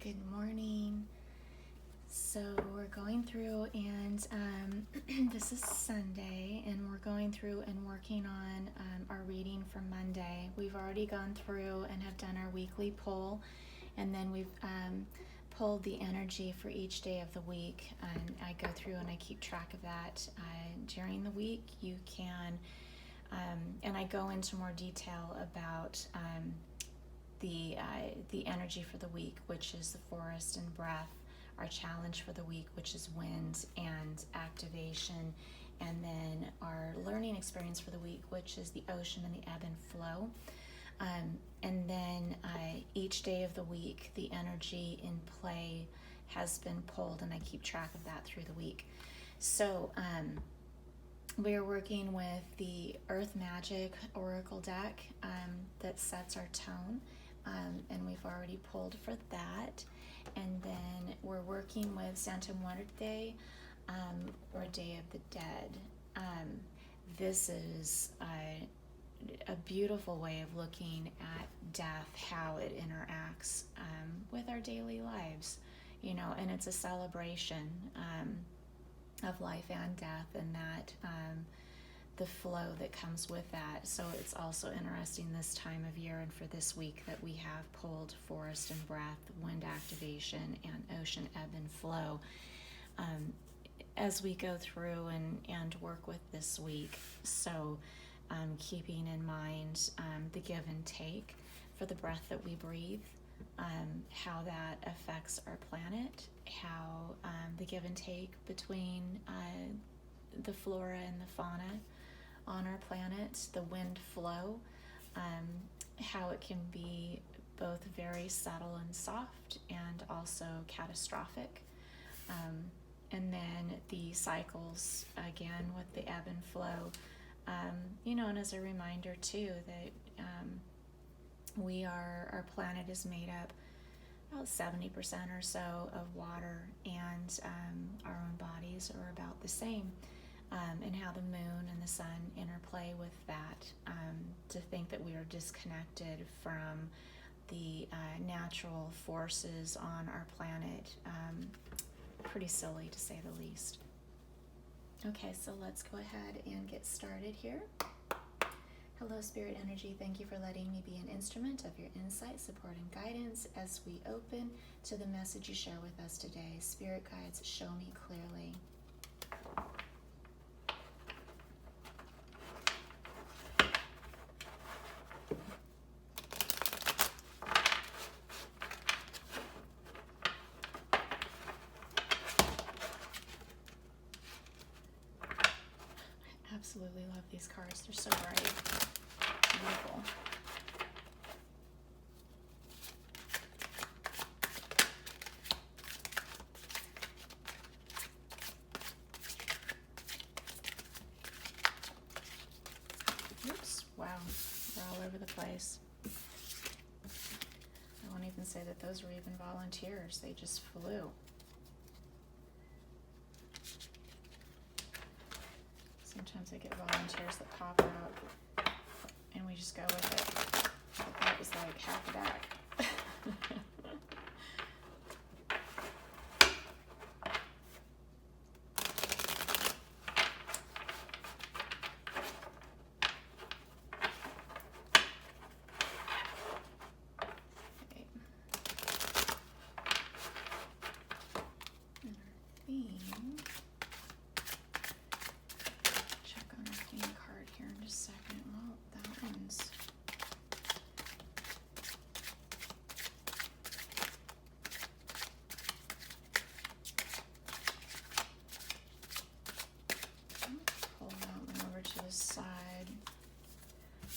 Good morning. So we're going through and this is Sunday, and we're going through and working on our reading for Monday. We've already gone through and have done our weekly poll, and then we've pulled the energy for each day of the week, and I go through and I keep track of that. During the week you can, and I go into more detail about the energy for the week, which is the forest and breath, our challenge for the week, which is wind and activation, and then our learning experience for the week, which is the ocean and the ebb and flow. And then each day of the week, the energy in play has been pulled, and I keep track of that through the week. So we're working with the Earth Magic Oracle deck that sets our tone, and we've already pulled for that. And then we're working with Santa Muerte, or Day of the Dead. This is a beautiful way of looking at death, how it interacts with our daily lives, and it's a celebration of life and death, and that the flow that comes with that. So it's also interesting this time of year and for this week that we have pulled forest and breath, wind activation, and ocean ebb and flow as we go through and work with this week. So keeping in mind the give and take for the breath that we breathe, how that affects our planet, how the give and take between the flora and the fauna on our planet, the wind flow, how it can be both very subtle and soft and also catastrophic. And then the cycles, again, with the ebb and flow, and as a reminder too that our planet is made up about 70% or so of water, and our own bodies are about the same. And how the moon and the sun interplay with that, to think that we are disconnected from the natural forces on our planet, pretty silly to say the least. Okay, so let's go ahead and get started here. Hello, Spirit Energy. Thank you for letting me be an instrument of your insight, support, and guidance as we open to the message you share with us today. Spirit guides, show me clearly. Absolutely love these cards. They're so bright. Beautiful. Oops. Wow. They're all over the place. I won't even say that those were even volunteers. They just flew. Sometimes I get volunteers that pop out and we just go with it. But that was like half a deck. Okay. And our theme. Check on our theme card here in just a second. Well, that one's pull that one over to the side.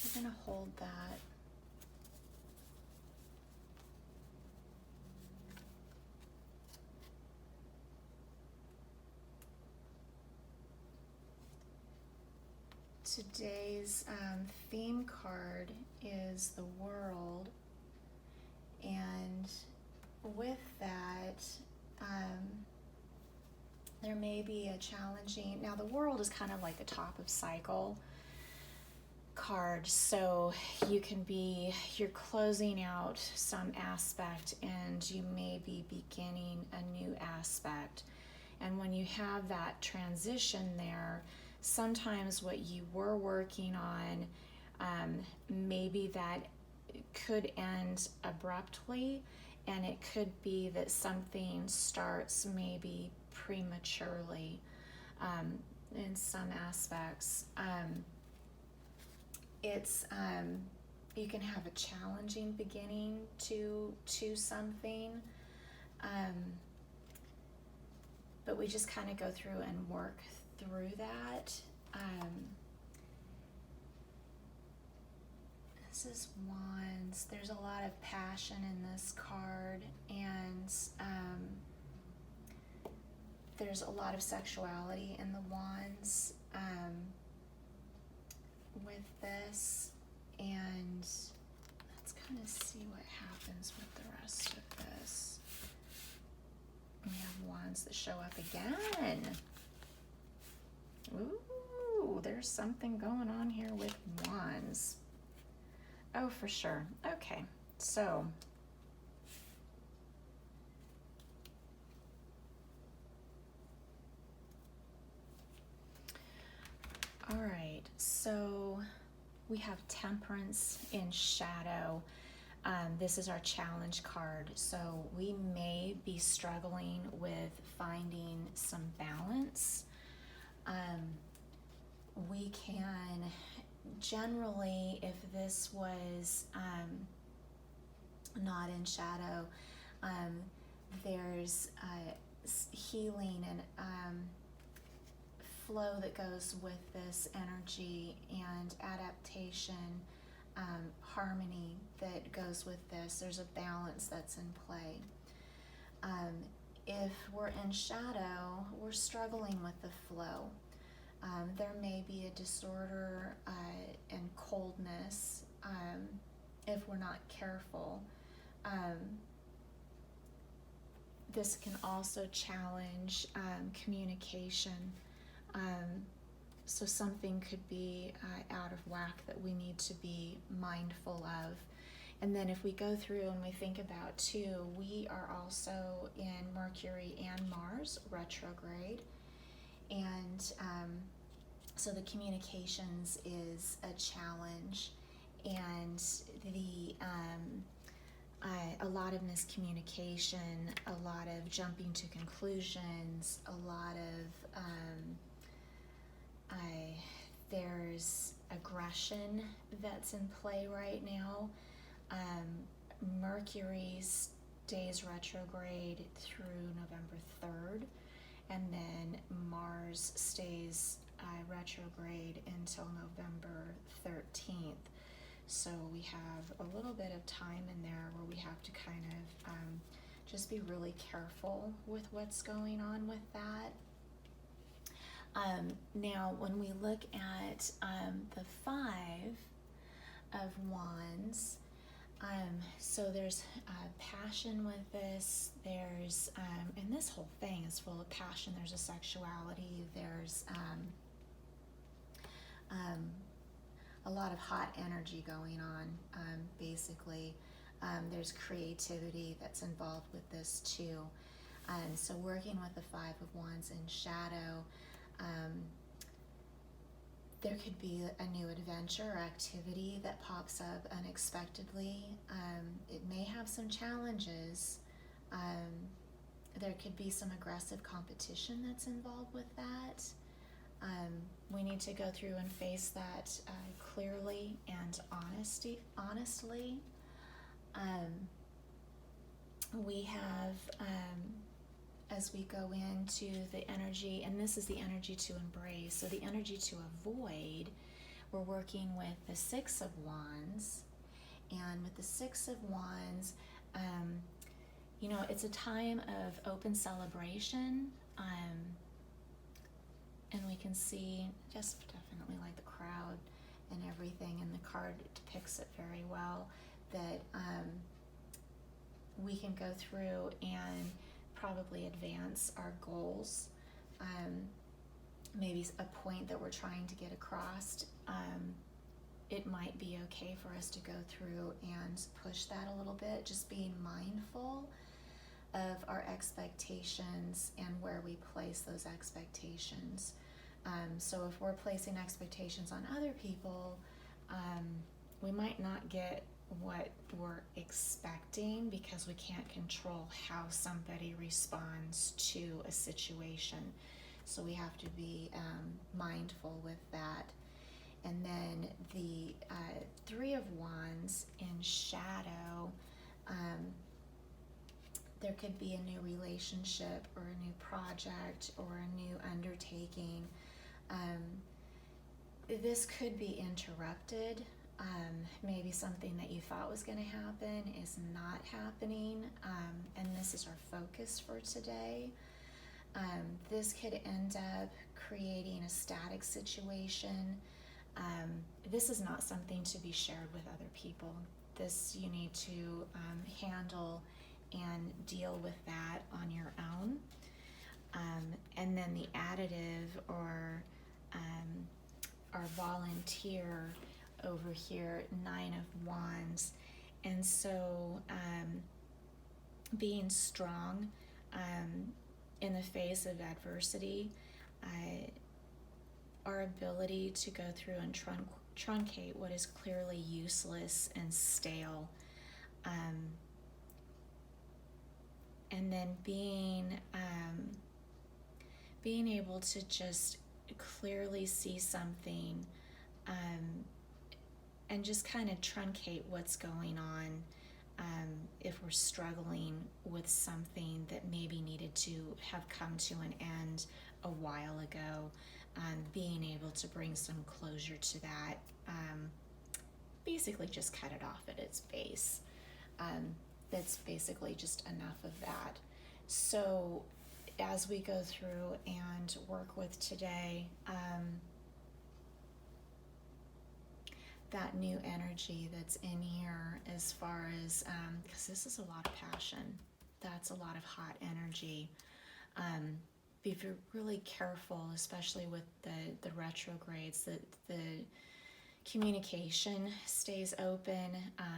We're going to hold that. Today's theme card is the world, and with that, there may be a challenging, now the world is kind of like the top of cycle card, so you're closing out some aspect and you may be beginning a new aspect. And when you have that transition there, sometimes what you were working on, maybe that could end abruptly, and it could be that something starts maybe prematurely in some aspects. You can have a challenging beginning to something, but we just kind of go through and work through that. This is Wands. There's a lot of passion in this card, and there's a lot of sexuality in the Wands with this, and let's kind of see what happens with the rest of this. We have Wands that show up again. Ooh, there's something going on here with Wands. Oh, for sure. Okay, so all right, so we have Temperance in shadow. This is our challenge card, so we may be struggling with finding some balance. We can generally, if this was not in shadow, there's healing and flow that goes with this energy, and adaptation, harmony that goes with this. There's a balance that's in play. If we're in shadow, we're struggling with the flow. There may be a disorder and coldness if we're not careful. This can also challenge communication. So something could be out of whack that we need to be mindful of. And then if we go through and we think about too, we are also in Mercury and Mars retrograde. And so the communications is a challenge, and a lot of miscommunication, a lot of jumping to conclusions, a lot of there's aggression that's in play right now. Mercury stays retrograde through November 3rd, and then Mars stays retrograde until November 13th. So we have a little bit of time in there where we have to kind of just be really careful with what's going on with that. Now, when we look at the Five of Wands, so there's passion with this. There's, and this whole thing is full of passion. There's a sexuality. There's a lot of hot energy going on, basically. There's creativity that's involved with this too. So working with the Five of Wands in shadow, there could be a new adventure or activity that pops up unexpectedly. It may have some challenges. There could be some aggressive competition that's involved with that. We need to go through and face that clearly and honestly. We have, as we go into the energy, and this is the energy to embrace, so the energy to avoid, we're working with the Six of Wands. And with the Six of Wands, it's a time of open celebration, and we can see just definitely like the crowd and everything, and the card depicts it very well, that we can go through and probably advance our goals, maybe a point that we're trying to get across, it might be okay for us to go through and push that a little bit, just being mindful of our expectations and where we place those expectations. So if we're placing expectations on other people, we might not get what we're expecting because we can't control how somebody responds to a situation. So we have to be mindful with that. And then the Three of Wands in shadow, there could be a new relationship or a new project or a new undertaking. This could be interrupted. Maybe something that you thought was going to happen is not happening, and this is our focus for today. This could end up creating a static situation. This is not something to be shared with other people. This you need to handle and deal with that on your own. And then the additive or our volunteer over here, Nine of Wands. And so being strong in the face of adversity, our ability to go through and truncate what is clearly useless and stale, and then being able to just clearly see something, and just kind of truncate what's going on if we're struggling with something that maybe needed to have come to an end a while ago. Being able to bring some closure to that, basically just cut it off at its base. That's basically just enough of that. So as we go through and work with today, that new energy that's in here, as far as, because this is a lot of passion, that's a lot of hot energy. Be really careful, especially with the retrogrades, that the communication stays open,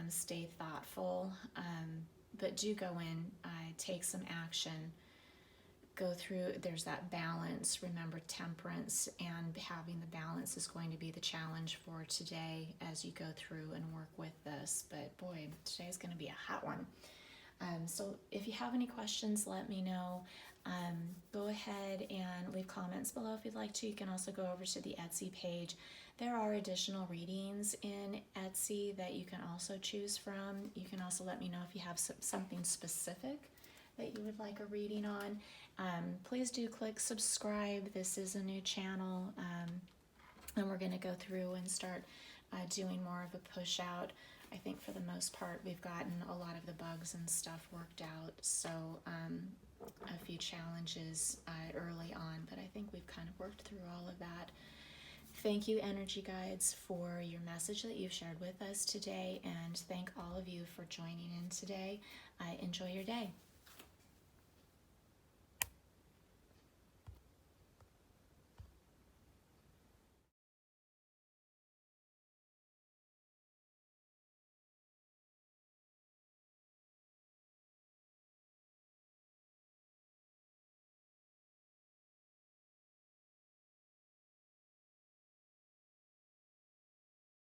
stay thoughtful, but do go in, take some action, go through, there's that balance. Remember, temperance and having the balance is going to be the challenge for today as you go through and work with this. But boy, today's going to be a hot one. So if you have any questions, let me know. Go ahead and leave comments below if you'd like to. You can also go over to the Etsy page. There are additional readings in Etsy that you can also choose from. You can also let me know if you have something specific that you would like a reading on. Please do click subscribe. This is a new channel, and we're going to go through and start doing more of a push out. I think for the most part we've gotten a lot of the bugs and stuff worked out, so a few challenges early on, but I think we've kind of worked through all of that. Thank you, energy guides, for your message that you've shared with us today, and thank all of you for joining in today. Enjoy your day.